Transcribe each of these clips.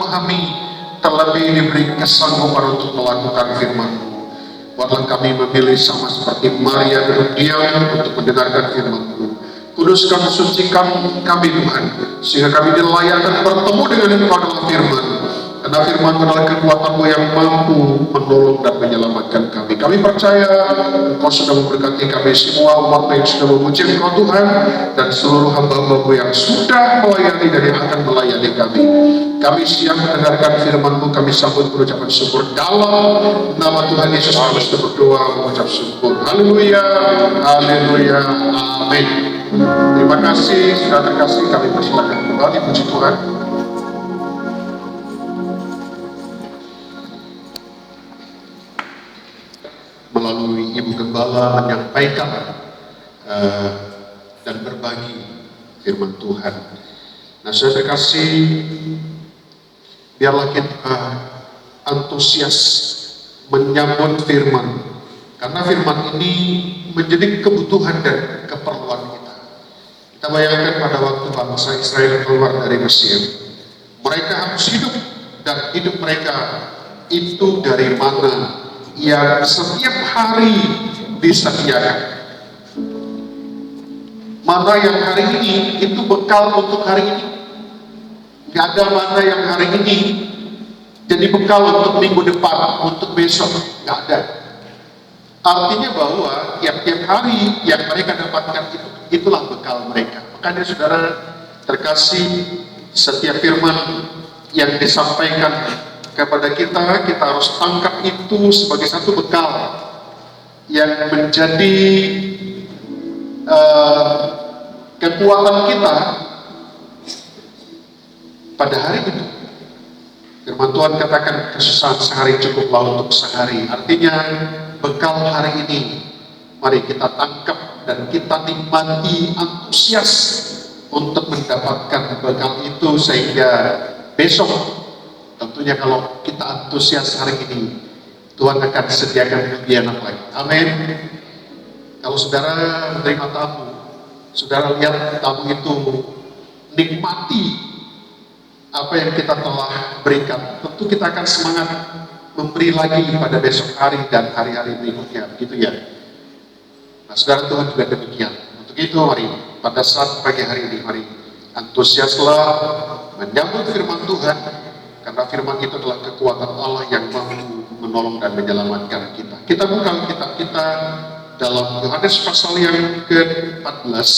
memahami, terlebih diberi kesanggupan untuk melakukan firman-Mu. Buatlah kami memilih sama seperti Maria duduk diam untuk mendengarkan firman-Mu. Kuduskan, sucikan kami Tuhan, sehingga kami dilayakkan bertemu dengan Engkau dalam firman. Karena firman adalah kekuatan-Mu yang mampu menolong dan menyelamatkan kami. Kami percaya Engkau sudah memberkati kami semua, umat yang sudah memuji Engkau Tuhan, dan seluruh hamba-Mu yang sudah melayani dan yang akan melayani kami. Kami siap mendengarkan firman-Mu, kami sambut berucapan syukur dalam nama Tuhan Yesus. Kami sudah berdoa mengucap syukur. Haleluya, haleluya, amin. Terima kasih, sudah terkasih, kami persilakan kembali, puji Tuhan. Melalui Ibu Gembala menyampaikan dan berbagi firman Tuhan. Nah, saudara terkasih, biarlah kita antusias menyambut firman, karena firman ini menjadi kebutuhan dan keperluan kita. Kita bayangkan pada waktu bangsa Israel keluar dari Mesir, mereka harus hidup, dan hidup mereka itu dari mana yang setiap hari disediakan. Mana yang hari ini itu bekal untuk hari ini. Gak ada mana yang hari ini jadi bekal untuk minggu depan, untuk besok. Gak ada. Artinya bahwa tiap-tiap hari yang mereka dapatkan itulah bekal mereka. Makanya saudara terkasih, setiap firman yang disampaikan kepada kita harus tangkap itu sebagai satu bekal yang menjadi kekuatan kita pada hari itu. Firman Tuhan katakan kesusahan sehari cukuplah untuk sehari. Artinya bekal hari ini mari kita tangkap dan kita nikmati, antusias untuk mendapatkan bekal itu, sehingga besok tentunya kalau kita antusias hari ini, Tuhan akan sediakan lebih enak lagi. Amin. Kalau saudara menerima tamu, saudara lihat tamu itu nikmati apa yang kita telah berikan, tentu kita akan semangat memberi lagi pada besok hari dan hari-hari berikutnya, gitu ya. Nah, saudara, Tuhan juga demikian. Untuk itu mari pada saat pagi hari ini, mari antusiaslah menyambut firman Tuhan, karena firman itu adalah kekuatan Allah yang mampu menolong dan menyelamatkan kita. Kita buka kitab kita dalam Yohanes pasal yang ke-14.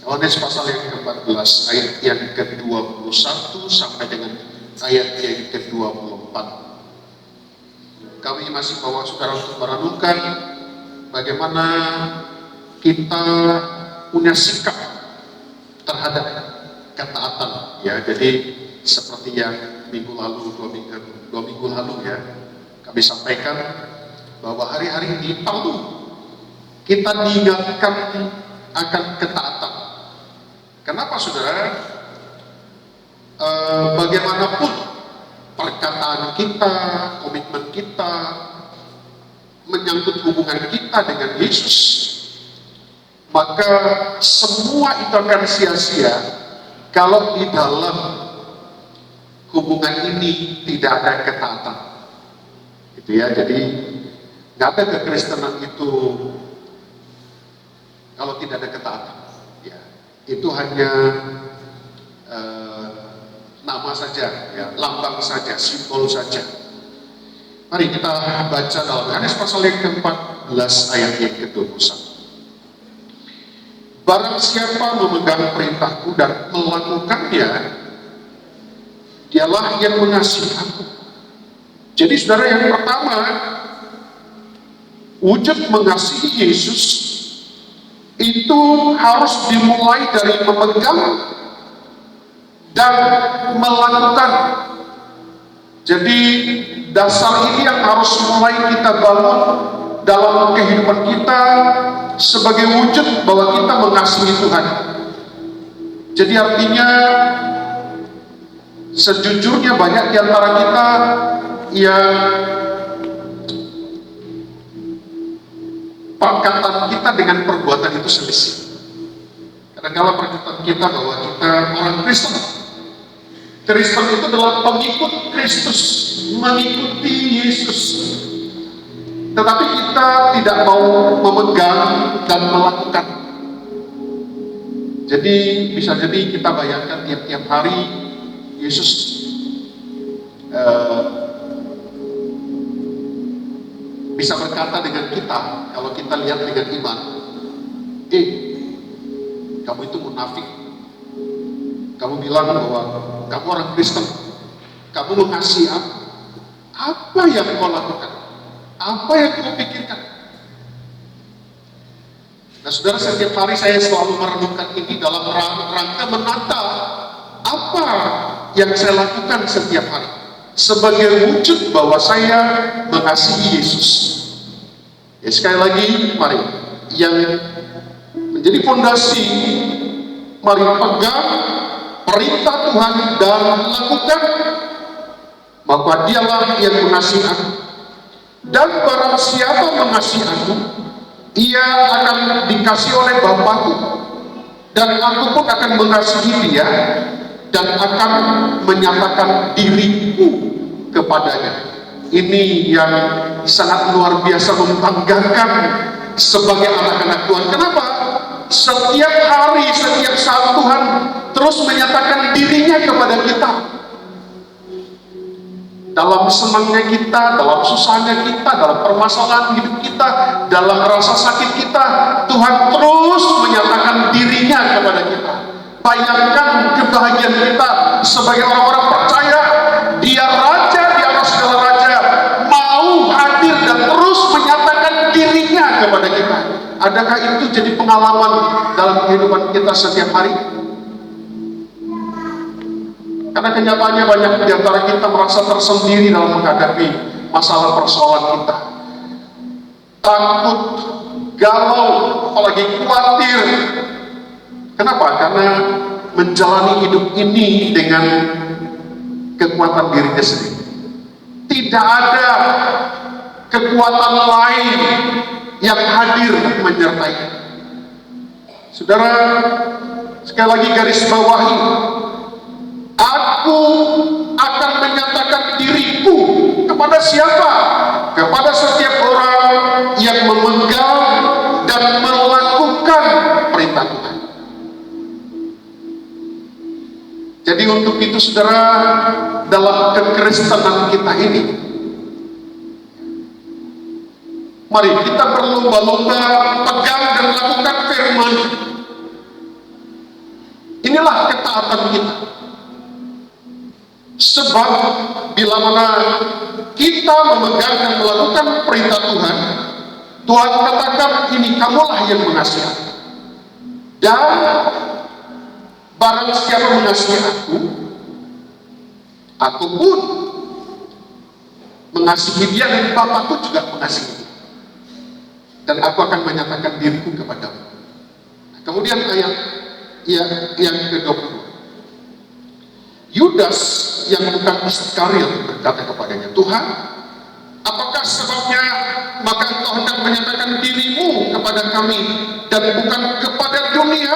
Yohanes pasal yang ke-14 ayat yang ke-21 sampai dengan ayat yang ke-24. Kami masih bawa saudara untuk merenungkan bagaimana kita punya sikap terhadap ketaatan, ya. Jadi seperti yang minggu lalu, dua minggu lalu ya, kami sampaikan bahwa hari-hari ini perlu kita diingatkan akan ketaatan. Kenapa saudara? Bagaimanapun perkataan kita, komitmen kita, menyangkut hubungan kita dengan Yesus, maka semua itu akan sia-sia kalau di dalam hubungan ini tidak ada ketaatan. Gitu ya, jadi nggak ada kekristenan itu kalau tidak ada ketaatan. Ya, itu hanya nama saja, ya, lambang saja, simbol saja. Mari kita baca dalam Yohanes pasal yang ke-14 ayat yang ke-21. Barang siapa memegang perintahku dan melakukannya, dialah yang mengasihi aku. Jadi saudara, yang pertama, wujud mengasihi Yesus itu harus dimulai dari memegang dan melakukan. Jadi dasar ini yang harus mulai kita bangun dalam kehidupan kita sebagai wujud bahwa kita mengasihi Tuhan. Jadi artinya sejujurnya banyak di antara kita yang perkataan kita dengan perbuatan itu selisih. Kadang-kala perkataan kita bahwa kita orang Kristen, Kristen itu adalah pengikut Kristus, mengikuti Yesus. Tetapi kita tidak mau memegang dan melakukan. Jadi bisa jadi kita bayangkan tiap-tiap hari Yesus bisa berkata dengan kita, kalau kita lihat dengan iman, kamu itu munafik. Kamu bilang bahwa kamu orang Kristen, kamu mengasihi aku. Apa yang kau lakukan? Apa yang kau pikirkan? Nah saudara, setiap hari saya selalu merenungkan ini dalam rangka menata apa yang saya lakukan setiap hari sebagai wujud bahwa saya mengasihi Yesus. Ya, sekali lagi, mari yang menjadi fondasi, mari pegang perintah Tuhan dan lakukan, maka dialah yang mengasihi aku. Dan barang siapa mengasihi aku, ia akan dikasihi oleh Bapa-Ku, dan aku pun akan mengasihi dia dan akan menyatakan diriku kepadanya. Ini yang sangat luar biasa membanggakan sebagai anak-anak Tuhan. Kenapa? Setiap hari, setiap saat Tuhan terus menyatakan dirinya kepada kita. Dalam senangnya kita, dalam susahnya kita, dalam permasalahan hidup kita, dalam rasa sakit kita, Tuhan terus menyatakan dirinya kepada kita. Bayangkan kebahagiaan kita sebagai orang-orang percaya, Dia Raja di atas segala raja, mau hadir dan terus menyatakan dirinya kepada kita. Adakah itu jadi pengalaman dalam kehidupan kita setiap hari? Karena kenyataannya banyak di antara kita merasa tersendiri dalam menghadapi masalah persoalan kita. Takut, galau, apalagi khawatir. Kenapa? Karena menjalani hidup ini dengan kekuatan dirinya sendiri. Tidak ada kekuatan lain yang hadir menyertai. Saudara, sekali lagi garis bawahi, aku akan menyatakan diriku kepada siapa? Kepada setiap orang yang memegang dan melakukan perintah Tuhan. Jadi untuk itu saudara, dalam kekristenan kita ini, mari kita berlomba-lomba pegang dan lakukan firman. Inilah ketaatan kita. Sebab bila mana kita memegang dan melakukan perintah Tuhan, Tuhan katakan, ini kamulah yang mengasihi. Dan barang siapa mengasihi aku pun mengasihi dia, dan Bapa-Ku juga mengasihi dia. Dan aku akan menyatakan diriku kepadamu. Kemudian ayat yang ke-20. Yudas yang bukan Iskariot berkata kepadanya, Tuhan, apakah sebabnya maka engkau hendak menyatakan dirimu kepada kami dan bukan kepada dunia?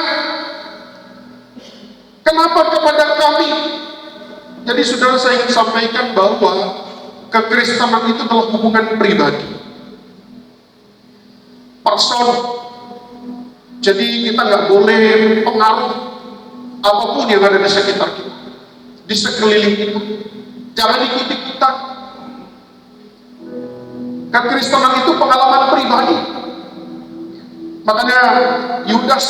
Kenapa kepada kami? Jadi saudara, saya ingin sampaikan bahwa kekristenan itu adalah hubungan pribadi, person. Jadi kita nggak boleh pengaruh apapun yang ada di sekitar kita, di sekeliling kita. Jangan ikuti kita. Kekristenan itu pengalaman pribadi. Makanya Yudas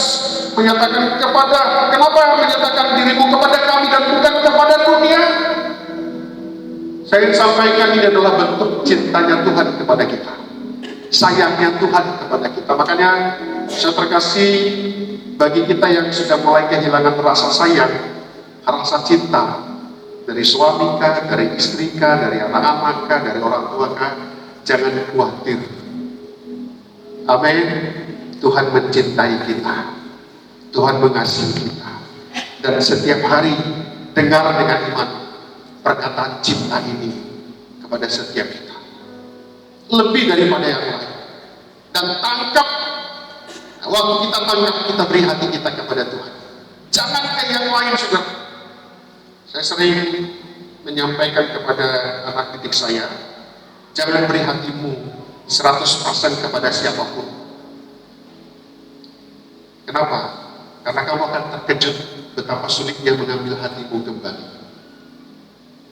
menyatakan kenapa menyatakan dirimu kepada kami dan bukan kepada dunia? Saya ingin sampaikan ini adalah bentuk cintanya Tuhan kepada kita, sayangnya Tuhan kepada kita. Makanya saya terkasih, bagi kita yang sudah mulai kehilangan rasa sayang, rasa cinta dari suami kah, dari istri kah, dari anak-anak kah, dari orang tua kah, jangan khawatir. Amin. Tuhan mencintai kita, Tuhan mengasihi kita, dan setiap hari dengar dengan iman perkataan cinta ini kepada setiap kita, lebih daripada yang lain. Dan tangkap, waktu kita tangkap, kita beri hati kita kepada Tuhan. Jangan ke yang lain, saudara. Saya sering menyampaikan kepada anak didik saya, jangan beri hatimu 100% kepada siapapun. Kenapa? Karena kamu akan terkejut betapa sulitnya mengambil hatimu kembali.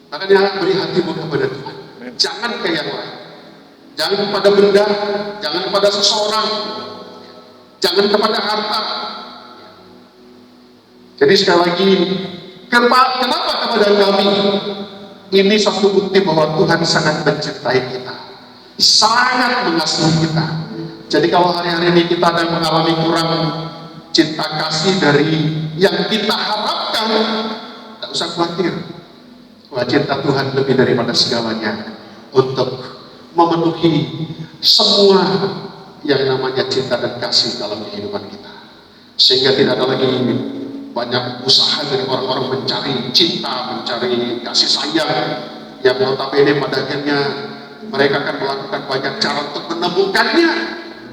Makanya beri hatimu kepada Tuhan. Jangan ke yang lain. Jangan kepada benda, jangan kepada seseorang, jangan kepada harta. Jadi sekali lagi, kenapa kepada kami? Ini satu bukti bahwa Tuhan sangat mencintai kita, sangat mengasihi kita. Jadi kalau hari-hari ini kita ada mengalami kurang cinta kasih dari yang kita harapkan, tak usah khawatir. Wah, cinta Tuhan lebih daripada segalanya untuk memenuhi semua yang namanya cinta dan kasih dalam kehidupan kita. Sehingga tidak ada lagi banyak usaha dari orang-orang mencari cinta, mencari kasih sayang, yang notabene pada akhirnya mereka akan melakukan banyak cara untuk menemukannya,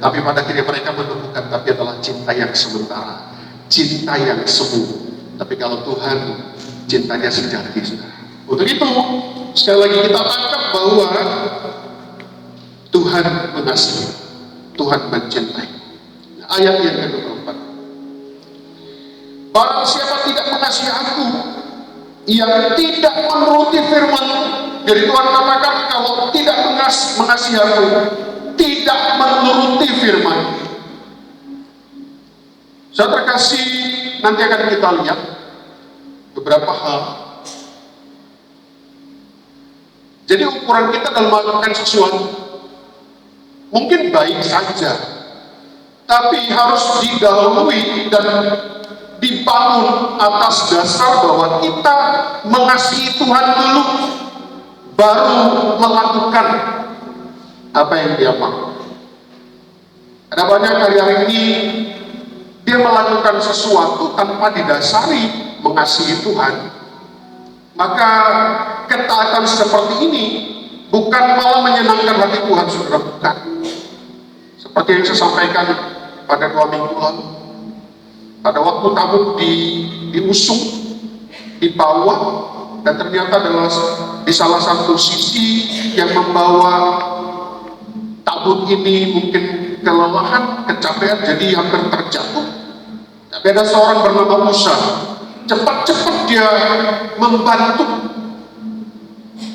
tapi pada akhirnya mereka menemukan tapi adalah cinta yang sementara, cinta yang semu. Tapi kalau Tuhan, cintanya sejati, saudara. Untuk itu sekali lagi kita tangkap bahwa Tuhan mengasihi, Tuhan mencintai. Ayat yang ke-24, barang siapa tidak mengasihi aku, ia tidak menuruti firman. Jadi Tuhan katakan kalau tidak mengasihi aku, tidak menuruti firman. Saya terkasih, nanti akan kita lihat beberapa hal. Jadi ukuran kita dalam melakukan sesuatu mungkin baik saja, tapi harus didahului dan dibangun atas dasar bahwa kita mengasihi Tuhan dulu, baru melakukan apa yang Dia mau. Ada banyak hari-hari ini dia melakukan sesuatu tanpa didasari mengasihi Tuhan. Maka ketaatan seperti ini bukan malah menyenangkan hati Tuhan, saudara, bukan. Seperti yang saya sampaikan pada 2 minggu lalu, pada waktu tabut diusung, dibawa, dan ternyata adalah di salah satu sisi yang membawa tabut ini mungkin kelelahan, kecapean, jadi hampir terjatuh. Tapi ada seorang bernama Musa, cepat-cepat dia membantu,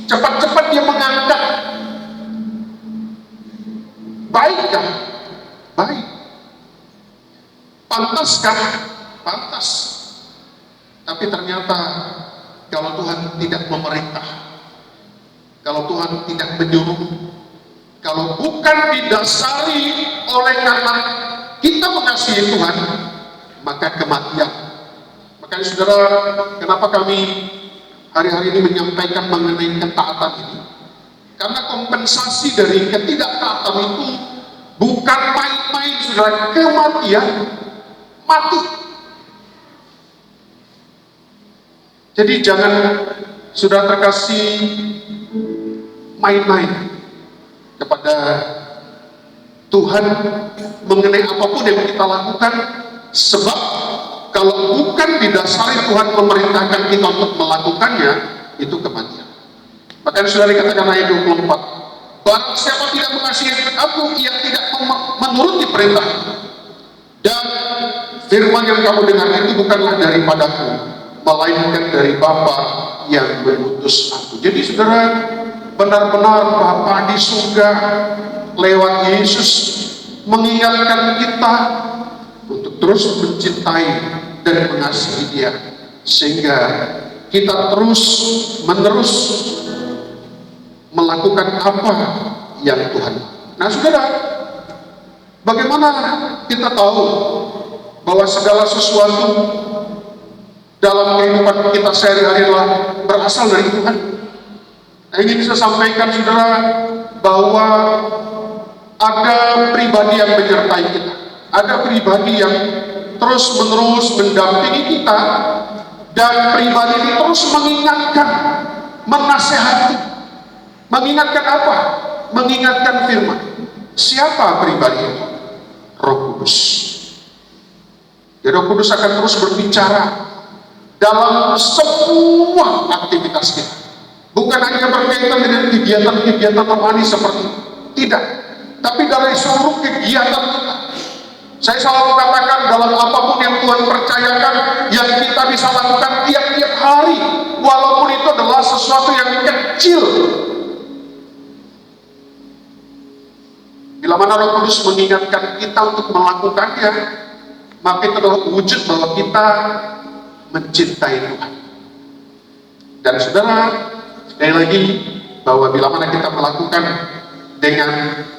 cepat-cepat dia mengangkat. Baikkah? Baik. Pantaskah? Pantas. Tapi ternyata kalau Tuhan tidak memerintah, kalau Tuhan tidak menyuruh, kalau bukan didasari oleh karena kita mengasihi Tuhan, maka kematian. Makanya saudara, kenapa kami hari-hari ini menyampaikan mengenai ketaatan ini? Karena kompensasi dari ketidaktaatan itu bukan main-main, saudara. Kematian, mati. Jadi jangan sudah terkasih main-main kepada Tuhan mengenai apapun yang kita lakukan, sebab kalau bukan didasari Tuhan memerintahkan kita untuk melakukannya, itu kematian. Maka sudah dikatakan ayat 24, barang siapa tidak mengasihi aku, ia tidak menuruti perintah. Dan firman yang kamu dengar itu bukanlah daripadaku, melainkan dari Bapa yang mengutus aku. Jadi saudara, benar-benar Bapa di surga lewat Yesus mengingatkan kita untuk terus mencintai dan mengasihi Dia, sehingga kita terus menerus melakukan apa yang Tuhan. Nah saudara, bagaimana kita tahu bahwa segala sesuatu dalam kehidupan kita sehari-hari berasal dari Tuhan? Nah, ingin saya sampaikan saudara bahwa ada pribadi yang menyertai kita, ada pribadi yang terus-menerus mendampingi kita, dan pribadi ini terus mengingatkan, menasehati. Mengingatkan apa? Mengingatkan firman. Siapa pribadi itu? Roh Kudus. Jadi Roh Kudus akan terus berbicara dalam semua aktivitas kita. Bukan hanya berkaitan dengan kegiatan-kegiatan rohani seperti itu. Tidak. Tapi dari seluruh kegiatan kita. Saya selalu katakan dalam apapun yang Tuhan percayakan, yang kita bisa lakukan tiap-tiap hari, walaupun itu adalah sesuatu yang kecil. Bila mana Roh Kudus mengingatkan kita untuk melakukannya, maka itu adalah wujud bahwa kita mencintai Tuhan. Dan saudara, sekali lagi, bahwa bila mana kita melakukan dengan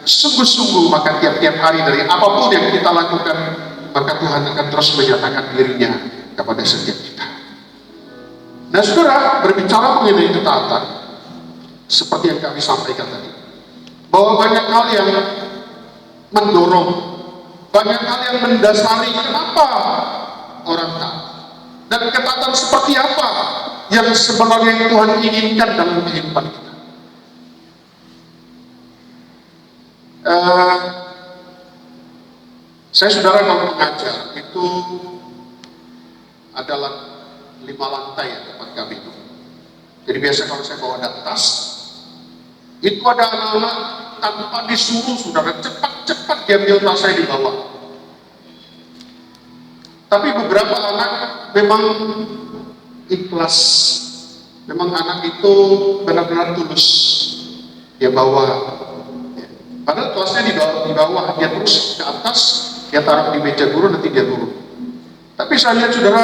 sungguh-sungguh, maka tiap-tiap hari dari apapun yang kita lakukan, maka Tuhan akan terus menyatakan dirinya kepada setiap kita. Nah saudara, berbicara mengenai ketaatan, seperti yang kami sampaikan tadi, bahwa banyak hal yang mendorong, banyak hal yang mendasari kenapa orang taat, dan ketaatan seperti apa yang sebenarnya Tuhan inginkan dalam kehidupan kita. Saya saudara kalau mengajar itu adalah 5 lantai ya tempat kami itu. Jadi biasa kalau saya bawa tas, itu ada anak-anak tanpa disuruh saudara cepat-cepat diambil tas saya dibawa. Tapi beberapa anak memang ikhlas, memang anak itu benar-benar tulus dia bawa. Padahal kelasnya di bawah, dia terus ke atas, dia taruh di meja guru, nanti dia turun. Tapi saya lihat saudara,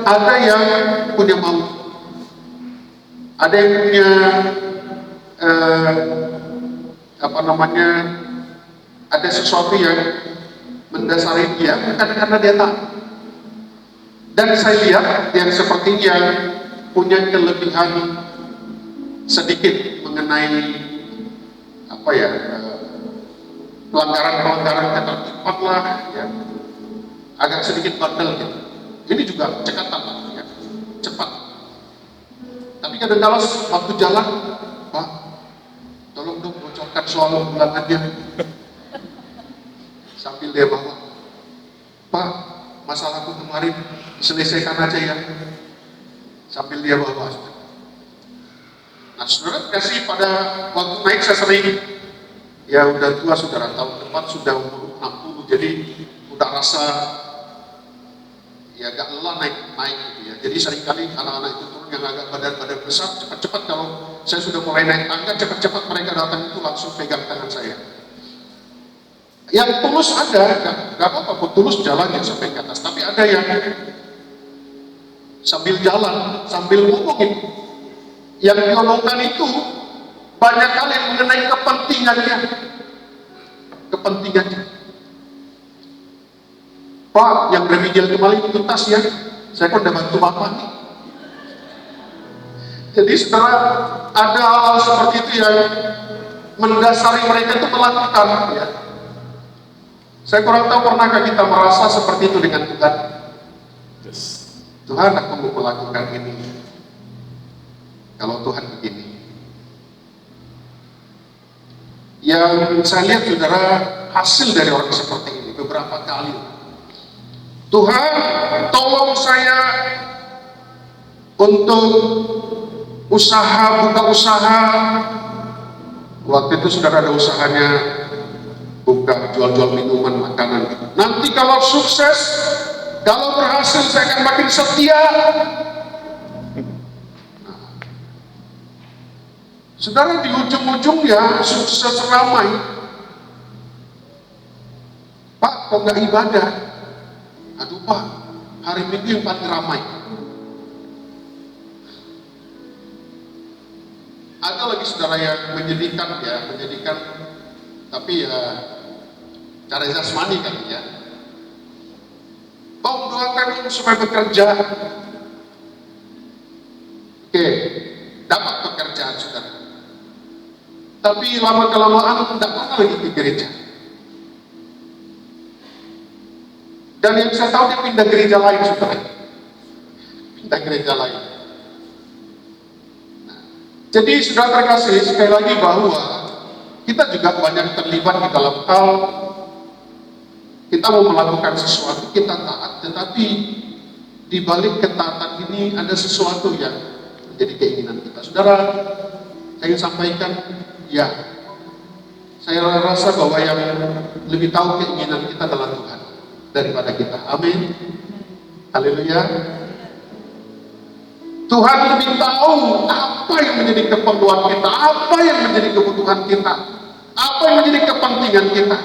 ada yang punya mau, ada yang punya ada sesuatu yang mendasari dia, bukan karena dia tahu. Dan saya lihat yang seperti yang punya kelebihan sedikit mengenai pelanggaran ketertiban lah, ya, agak sedikit bandel gitu. Ini juga cekatan, ya, cepat. Tapi kadang-kadang waktu jalan, Pak, tolong dong bocorkan soal ulangannya. Sambil dia bawa, Pak, masalahku kemarin selesaikan aja ya. Sambil dia bawa. Nah, saudara kasih pada waktu naik saya sering, ya udah tua saudara, tahun depan sudah umur 60, jadi udah rasa ya agak lelah naik gitu ya. Jadi seringkali anak-anak itu turun yang agak badan besar, cepat-cepat kalau saya sudah mulai naik tangga, cepat-cepat mereka datang itu langsung pegang tangan saya. Yang tulus ada, nggak apa-apa, tulus jalannya sampai ke atas. Tapi ada yang sambil jalan, sambil ngomong itu, yang diomongkan itu banyak kali mengenai kepentingannya. Pak, yang remedial kembali itu tas ya, saya kan udah bantu Bapak nih. Jadi saudara, ada hal seperti itu yang mendasari mereka itu melakukan, ya. Saya kurang tahu pernahkah kita merasa seperti itu dengan Tuhan. Tuhan, aku mau melakukan ini. Kalau Tuhan begini. Yang saya lihat saudara, hasil dari orang seperti ini beberapa kali. Tuhan, tolong saya untuk buka usaha. Waktu itu saudara ada usahanya, buka jual-jual minuman, makanan. Nanti kalau sukses, kalau berhasil saya akan makin setia. Saudara, di ujung-ujungnya sukses ramai. Pak, kok nggak ibadah? Aduh Pak, hari Minggu yang paling ramai. Ada lagi saudara yang menyedihkan, tapi ya cara jasmani kali ya. Pak, doakan supaya bekerja. Oke, dapat pekerjaan saudara. Tapi lama-kelamaan tidak pernah lagi ke gereja. Dan yang saya tahu dia pindah gereja lain saudara. Pindah gereja lain. Nah, jadi saudara terkasih, sekali lagi bahwa kita juga banyak terlibat di dalam hal kita mau melakukan sesuatu, kita taat, tetapi di balik ketaatan ini ada sesuatu yang menjadi keinginan kita. Saudara, saya ingin sampaikan, ya, saya rasa bahwa yang lebih tahu keinginan kita adalah Tuhan daripada kita. Amin. Haleluya. Tuhan lebih tahu apa yang menjadi keperluan kita, apa yang menjadi kebutuhan kita, apa yang menjadi kepentingan kita.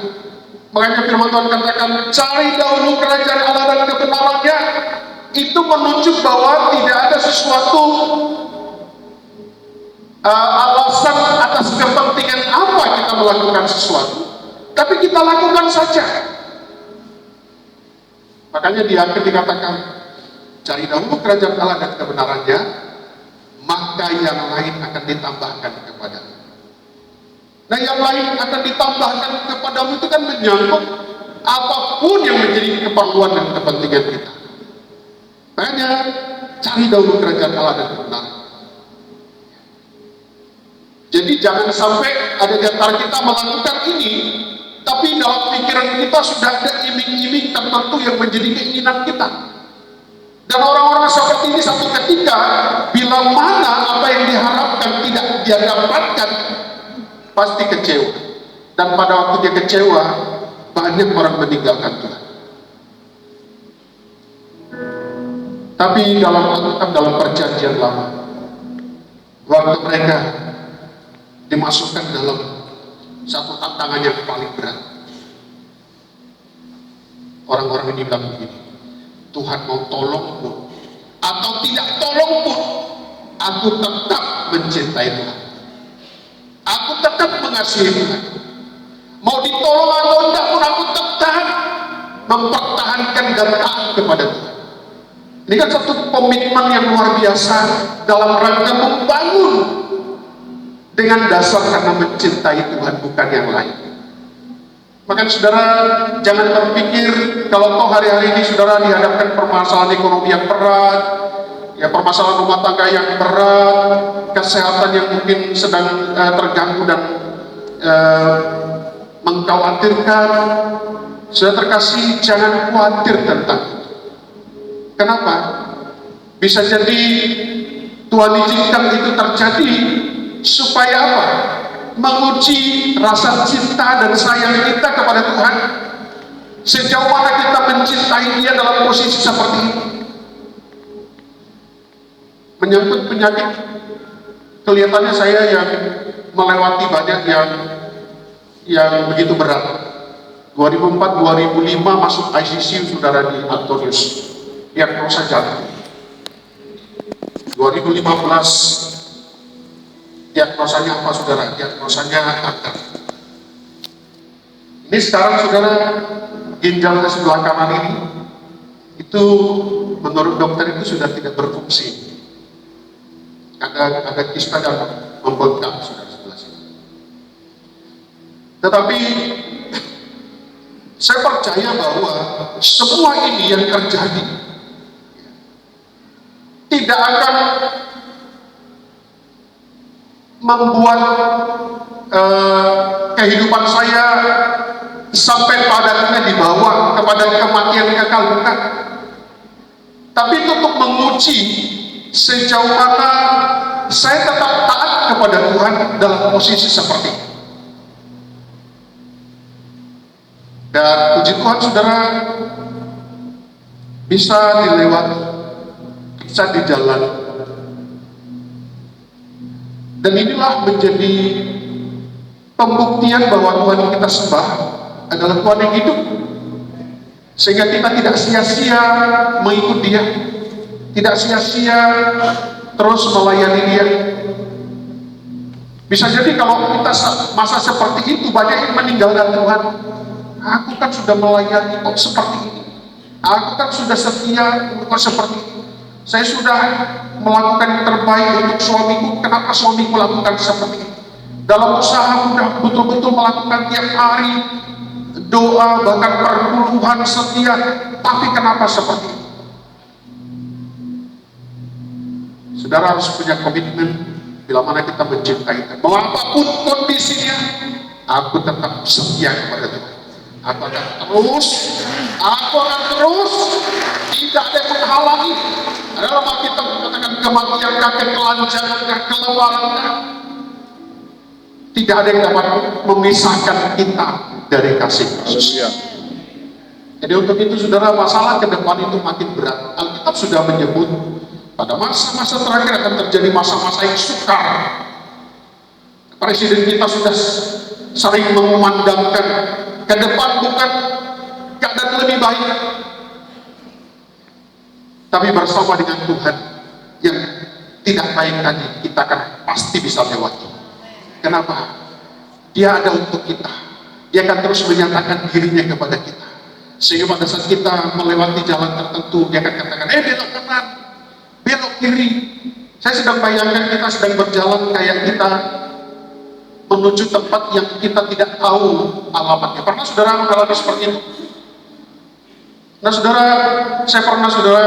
Makanya firman Tuhan katakan, cari dahulu kerajaan Allah dan kebenarannya. Itu menunjuk bahwa tidak ada sesuatu alasan atas kepentingan apa kita melakukan sesuatu, tapi kita lakukan saja. Makanya di akhir dikatakan, cari dahulu kerajaan Allah dan kebenarannya, maka yang lain akan ditambahkan kepadamu. Nah, yang lain akan ditambahkan kepadamu itu kan menyangkut apapun yang menjadi keperluan dan kepentingan kita. Makanya cari dahulu kerajaan Allah dan kebenaran. Jadi jangan sampai ada di antara kita melakukan ini, tapi dalam pikiran kita sudah ada iming-iming tertentu yang menjadi keinginan kita. Dan orang-orang seperti ini satu ketika, bila mana apa yang diharapkan tidak dia dapatkan, pasti kecewa. Dan pada waktu dia kecewa, banyak orang meninggalkan Tuhan. Tapi dalam perjanjian lama, waktu mereka dimasukkan dalam satu tantangan yang paling berat, orang-orang ini bilang begini, Tuhan mau tolong pun atau tidak tolong pun, aku tetap mencintai Tuhan, aku tetap mengasihi Tuhan. Mau ditolong atau tidak pun, aku tetap mempertahankan dan taat kepada Tuhan. Ini kan satu komitmen yang luar biasa dalam rangka membangun dengan dasar karena mencintai Tuhan, bukan yang lain. Maka saudara jangan berpikir kalau toh hari-hari ini saudara dihadapkan permasalahan ekonomi yang berat, ya permasalahan rumah tangga yang berat, kesehatan yang mungkin sedang terganggu dan mengkhawatirkan. Saudara terkasih, jangan khawatir tentang itu. Kenapa? Bisa jadi Tuhan izinkan itu terjadi supaya apa? Menguji rasa cinta dan sayang kita kepada Tuhan. Sejauh mana kita mencintai Dia dalam posisi seperti ini. Menyangkut penyakit, kelihatannya saya yang melewati banyak yang begitu berat. 2004-2005 masuk ICU saudara di Antonius, diagnosa jantung. 2015 diagnosanya apa saudara? Diagnosanya kanker. Ini sekarang saudara, ginjal di sebelah kanan ini itu menurut dokter itu sudah tidak berfungsi. Ada kista yang membengkak saudara sebelah sini. Tetapi saya percaya bahwa semua ini yang terjadi tidak akan membuat kehidupan saya sampai pada akhirnya dibawa kepada kematian kekal, bukan. Tapi itu untuk menguji sejauh mana saya tetap taat kepada Tuhan dalam posisi seperti ini. Dan puji Tuhan saudara, bisa dilewati, bisa dijalani. Dan inilah menjadi pembuktian bahwa Tuhan yang kita sembah adalah Tuhan yang hidup, sehingga kita tidak sia-sia mengikut Dia, tidak sia-sia terus melayani Dia. Bisa jadi kalau kita masa seperti itu banyak yang meninggalkan Tuhan. Aku kan sudah melayani kok seperti ini, aku kan sudah setia kok seperti ini, saya sudah melakukan yang terbaik untuk suamiku, kenapa suamiku lakukan seperti ini? Dalam usaha sudah betul-betul melakukan tiap hari doa, bahkan perpuluhan setia, tapi kenapa seperti ini? Saudara harus punya komitmen bila mana kita mencintai, bahwa apapun kondisinya, aku tetap setia kepada Tuhan. Aku akan terus, tidak ada yang menghalangi Adalah Alkitab mengatakan kematian kah, ketelanjangan kah, kelaparan kah, tidak ada yang dapat memisahkan kita dari kasih Kristus. Jadi untuk itu saudara, masalah ke depan itu makin berat. Alkitab sudah menyebut pada masa-masa terakhir akan terjadi masa-masa yang sukar. Presiden kita sudah sering memandangkan ke depan bukan keadaan lebih baik, tapi bersama dengan Tuhan yang tidak baik tadi kita akan pasti bisa lewati. Kenapa? Dia ada untuk kita. Dia akan terus menyatakan dirinya kepada kita, sehingga pada saat kita melewati jalan tertentu, dia akan katakan, belok kanan, belok kiri. Saya sedang bayangkan kita sedang berjalan kayak kita menuju tempat yang kita tidak tahu alamatnya. Pernah saudara mengalami seperti itu? Nah saudara, saya pernah saudara,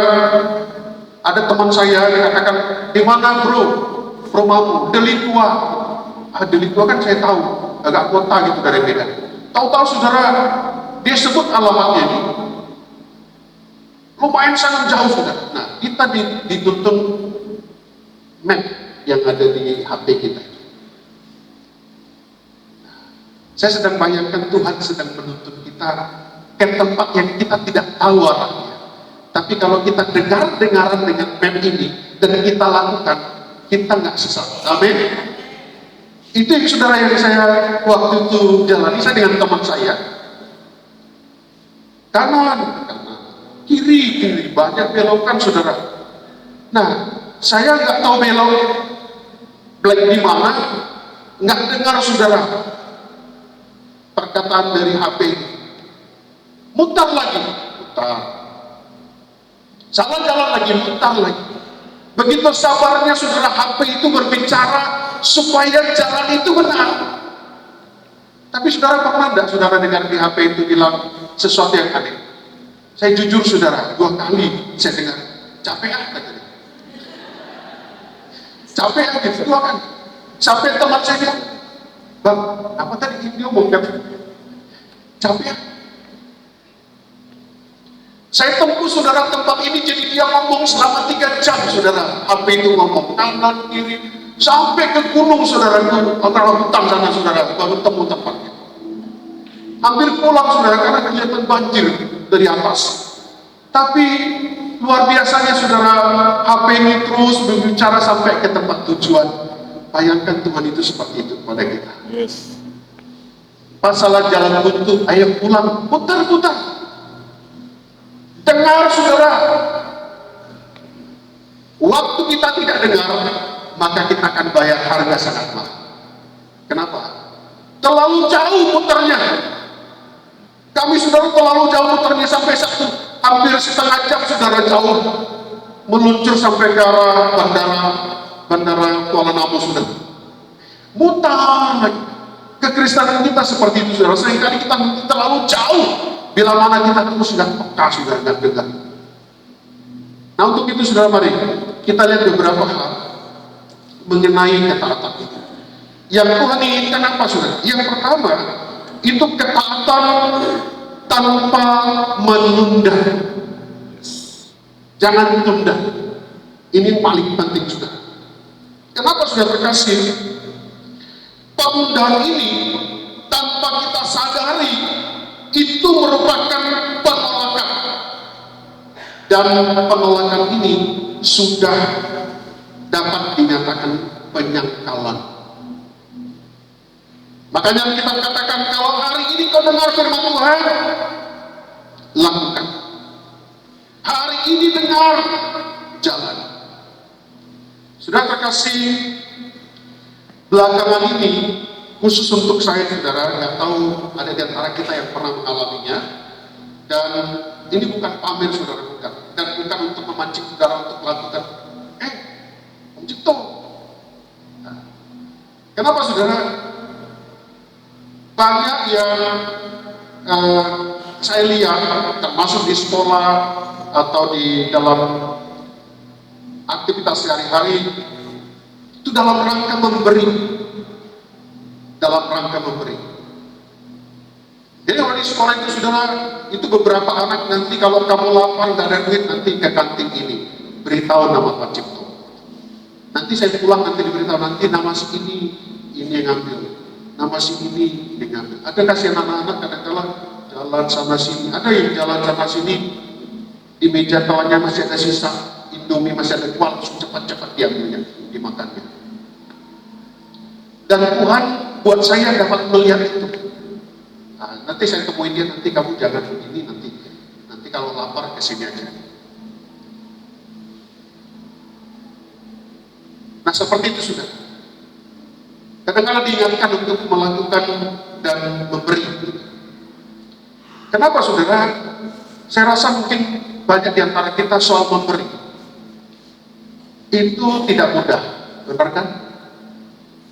ada teman saya dikatakan, di mana bro rumahmu? Delikua. Delikua kan saya tahu, agak kota gitu dari Medan. Tahu-tahu saudara, dia sebut alamatnya ini, lumayan sangat jauh saudara. Nah kita dituntun map yang ada di HP kita. Saya sedang bayangkan Tuhan sedang menuntun kita ke tempat yang kita tidak tahu arahnya. Tapi kalau kita dengar-dengaran dengan map ini dan kita lakukan, kita nggak sesat. Amin. Itu yang saudara yang saya waktu itu jalani, saya dengan teman saya. Kanan, kiri, banyak belokan saudara. Nah, saya nggak tahu belok black di mana, nggak dengar saudara perkataan dari HP ini. Mutar lagi, mutar. Salah jalan lagi, mutar lagi. Begitu sabarnya saudara HP itu berbicara supaya jalan itu benar. Tapi saudara pernah enggak saudara dengar di HP itu bilang sesuatu yang aneh? Saya jujur saudara, 2 kali saya dengar, capek katanya. Capek gitu, 2 kali. Sampai teman saya bilang, bang, apa tadi dia ngomong? Capek. Saya tempuh saudara tempat ini, jadi dia ngomong selama 3 jam saudara. HP itu ngomong kanan kiri sampai ke gunung saudara, itu antara hutan sana saudara, baru temu tempatnya. Hampir pulang saudara karena kelihatan banjir dari atas. Tapi luar biasanya saudara, HP ini terus berbicara sampai ke tempat tujuan. Bayangkan Tuhan itu seperti itu pada kita. Yes. Masalah jalan buntu, ayo pulang, putar-putar. Dengar saudara, waktu kita tidak dengar, maka kita akan bayar harga sangat mahal. Kenapa? Terlalu jauh muternya. Kami saudara terlalu jauh muternya, sampai hampir setengah jam saudara jauh meluncur sampai ke arah bandara Kuala Namu sudah. Mutar lagi. Kekristenan kita seperti itu saudara. Seringkali kita terlalu jauh. Bila mana kita terus sudah peka, sudah dengar. Nah untuk itu saudara, mari kita lihat beberapa hal mengenai ketaatan itu. Yang Tuhan inginkan apa saudara? Yang pertama, itu ketaatan tanpa menunda. Jangan tunda. Ini paling penting saudara. Kenapa saudara terkasih? Penundaan ini tanpa kita sadari itu merupakan penolakan, dan penolakan ini sudah dapat dinyatakan penyangkalan. Makanya kita katakan, kalau hari ini kau dengar firman Tuhan, lakukan. Hari ini dengar, jalan. Sudah terkasih, belakangan ini khusus untuk saya saudara, nggak tahu ada di antara kita yang pernah mengalaminya, dan ini bukan pamer saudara, bukan, dan bukan untuk memancing saudara untuk melakukan Om Cipto. Nah, kenapa saudara? Banyak yang saya lihat, termasuk di sekolah atau di dalam aktivitas sehari-hari, itu dalam rangka memberi. Jadi kalau di sekolah itu saudara, itu beberapa anak nanti kalau kamu lapar nggak ada duit, nanti ke kantin ini, beritahu nama pencipta. Nanti saya pulang nanti diberitahu, nanti nama si ini yang ngambil, nama si ini yang ngambil. Ada kasihan anak-anak kadang-kadang jalan sana sini, ada yang jalan sana sini, di meja kawannya masih ada sisa Indomie, masih ada kuah, langsung cepat-cepat diambilnya, dimakannya. Dan Tuhan buat saya dapat melihat itu. Nah, nanti saya temuin dia, nanti kamu jangan begini, nanti kalau lapar kesini aja. Nah seperti itu sudah. Kadang-kadang diingatkan untuk melakukan dan memberi. Kenapa saudara? Saya rasa mungkin banyak di antara kita soal memberi itu tidak mudah, benar kan?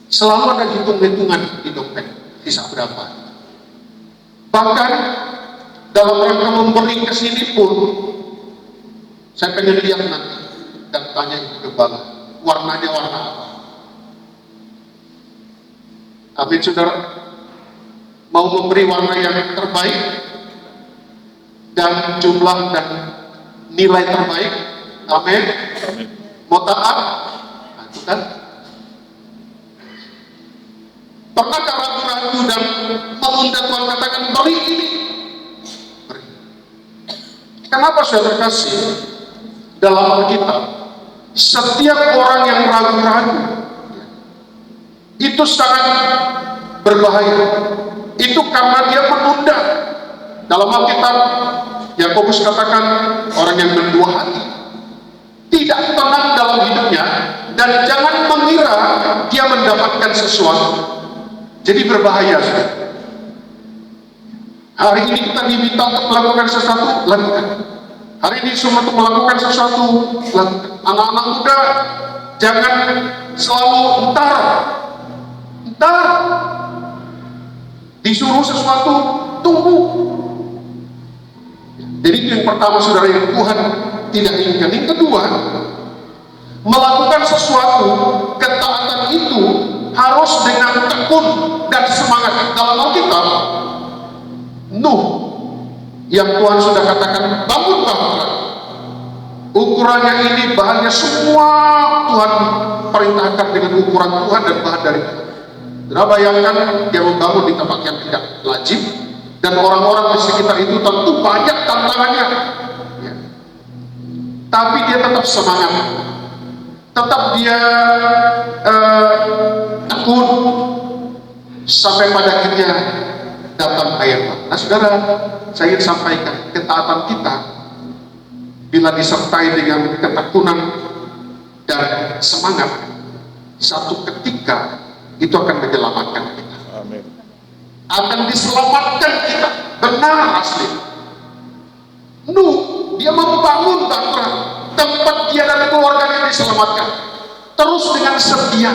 Selalu ada hitung-hitungan di dompet, bisa berapa. Bahkan dalam rangka memberi ke sini pun, saya pengen lihat nanti dan tanya Ibu Gembala, warnanya warna apa? Amin saudara. Mau memberi warna yang terbaik dan jumlah dan nilai terbaik. Amin. Mau taat? Nah, itu kan. Pernahkah ragu-ragu dan menunda Tuhan katakan beri ini? Beri. Kenapa saudara kasih? Dalam Alkitab, setiap orang yang ragu-ragu itu sangat berbahaya. Itu karena dia menunda. Dalam Alkitab, Yakobus katakan orang yang mendua hati tidak tenang dalam hidupnya dan jangan mengira dia mendapatkan sesuatu. Jadi berbahaya. Hari ini kita diminta untuk melakukan sesuatu, lakukan. Hari ini semua untuk melakukan sesuatu, lakukan. Anak-anak muda jangan selalu entar disuruh sesuatu, tunggu. Jadi itu yang pertama saudara, yang Tuhan tidak inginkan. Yang kedua, melakukan sesuatu, ketaatan itu harus dengan tekun dan semangat. Dalam Alkitab, Nuh yang Tuhan sudah katakan bangun bahtera, ukurannya ini, bahannya semua Tuhan perintahkan dengan ukuran Tuhan dan bahan dari Tuhan. Sudah bayangkan dia membangun di tempat yang tidak lazim dan orang-orang di sekitar itu tentu banyak tantangannya ya. Tapi dia tetap semangat, tetap dia tekun sampai pada akhirnya datang air. Nah saudara, saya ingin sampaikan ketaatan kita bila disertai dengan ketekunan dan semangat, satu ketika itu akan menyelamatkan kita. Amin. Akan diselamatkan kita, benar asli. Nuh, dia membangun bahtera, tempat dia dan keluarganya diselamatkan, terus dengan setia.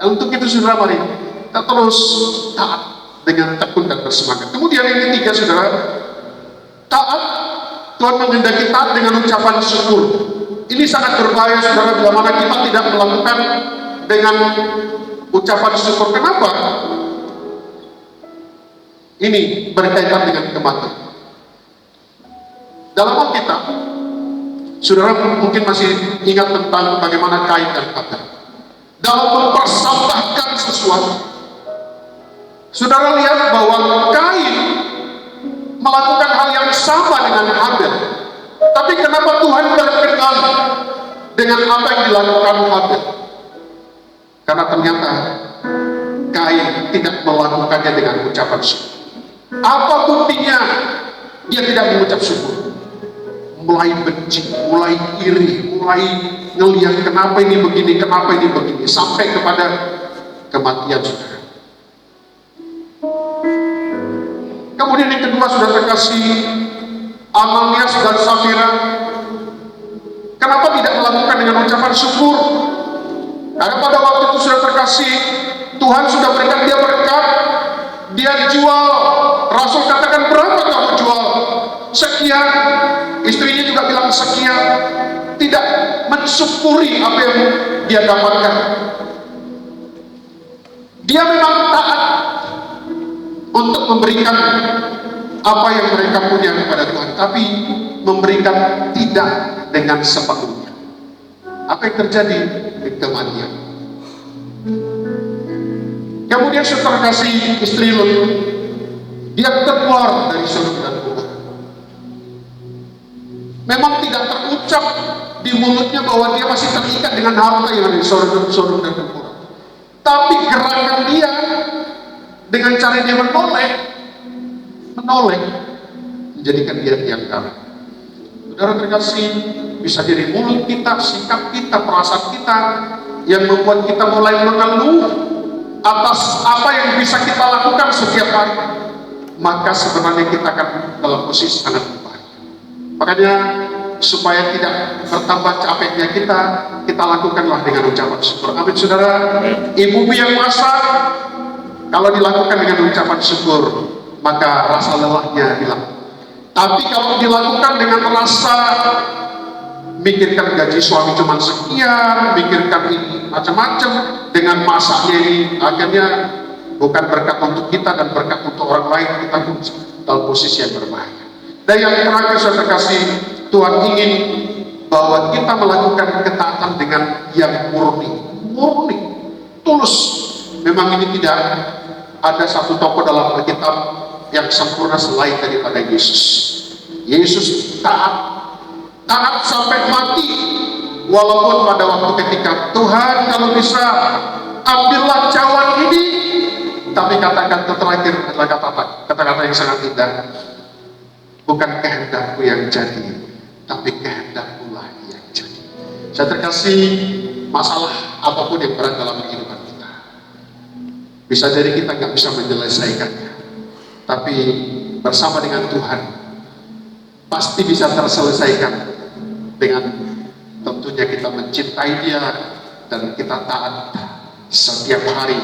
Untuk itu saudara, mari kita terus taat dengan tekun dan bersemangat. Kemudian yang ketiga saudara, taat. Tuhan menghendaki taat dengan ucapan syukur. Ini sangat berbahaya saudara, bila mana kita tidak melakukan dengan ucapan syukur. Kenapa? Ini berkaitan dengan kematian. Dalam Alkitab, saudara mungkin masih ingat tentang bagaimana Kain dan Habel dalam mempersembahkan sesuatu. Saudara lihat bahwa Kain melakukan hal yang sama dengan Habel, tapi kenapa Tuhan berkenan dengan apa yang dilakukan Habel? Karena ternyata Kain tidak melakukannya dengan ucapan syukur. Apa buktinya? Dia tidak mengucap syukur, mulai benci, mulai iri, mulai ngelihat kenapa ini begini, sampai kepada kematian saudara. Kemudian yang kedua sudah terkasih, Ananias dan Safira, kenapa tidak melakukan dengan ucapan syukur? Karena pada waktu itu sudah terkasih, Tuhan sudah berikan dia berkat, dia jual. Rasul katakan, berapa kamu jual? Sekian. Istrinya juga bilang sekian. Tidak mensyukuri apa yang dia dapatkan. Dia memang taat untuk memberikan apa yang mereka punya kepada Tuhan, tapi memberikan tidak dengan sepenuhnya. Apa yang terjadi? Kematian. Kemudian saudara kasih istri Lut, dia keluar dari Sodom dan Gomora. Memang tidak terucap di mulutnya bahwa dia masih terikat dengan harta yang ada di Sodom dan Gomora. Tapi gerakan dia dengan cara dia menoleh, menjadikan dia tiang kami. Saudara terkasih, bisa jadi mulut kita, sikap kita, perasaan kita yang membuat kita mulai mengeluh atas apa yang bisa kita lakukan setiap hari. Maka sebenarnya kita akan dalam posisi sangat berbahaya. Makanya supaya tidak bertambah capeknya kita lakukanlah dengan ucapan syukur. Amin saudara. Ibu yang masak, kalau dilakukan dengan ucapan syukur, maka rasa lelahnya hilang. Tapi kalau dilakukan dengan rasa mikirkan gaji suami cuma sekian, mikirkan ini macam-macam, dengan masaknya ini akhirnya bukan berkat untuk kita dan berkat untuk orang lain, kita pun dalam posisi yang berbahaya. Dan yang terakhir saya kasih, Tuhan ingin bahwa kita melakukan ketaatan dengan yang murni, tulus. Memang ini tidak ada satu tokoh dalam Alkitab yang sempurna selain daripada Yesus. Yesus taat sampai mati, walaupun pada waktu ketika Tuhan kalau bisa ambillah cawan ini, tapi katakan terakhir adalah kata-kata yang sangat indah. Bukan kehendakku yang jadi, tapi kehendakmulah yang jadi. Saya terkasih, masalah apapun yang berat dalam kehidupan kita, bisa jadi kita nggak bisa menyelesaikannya, tapi bersama dengan Tuhan pasti bisa terselesaikan, dengan tentunya kita mencintai Dia dan kita taat setiap hari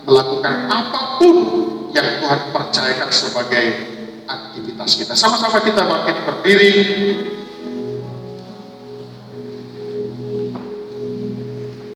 melakukan apapun yang Tuhan percayakan sebagai aktivitas kita. Sama-sama kita bangkit berdiri.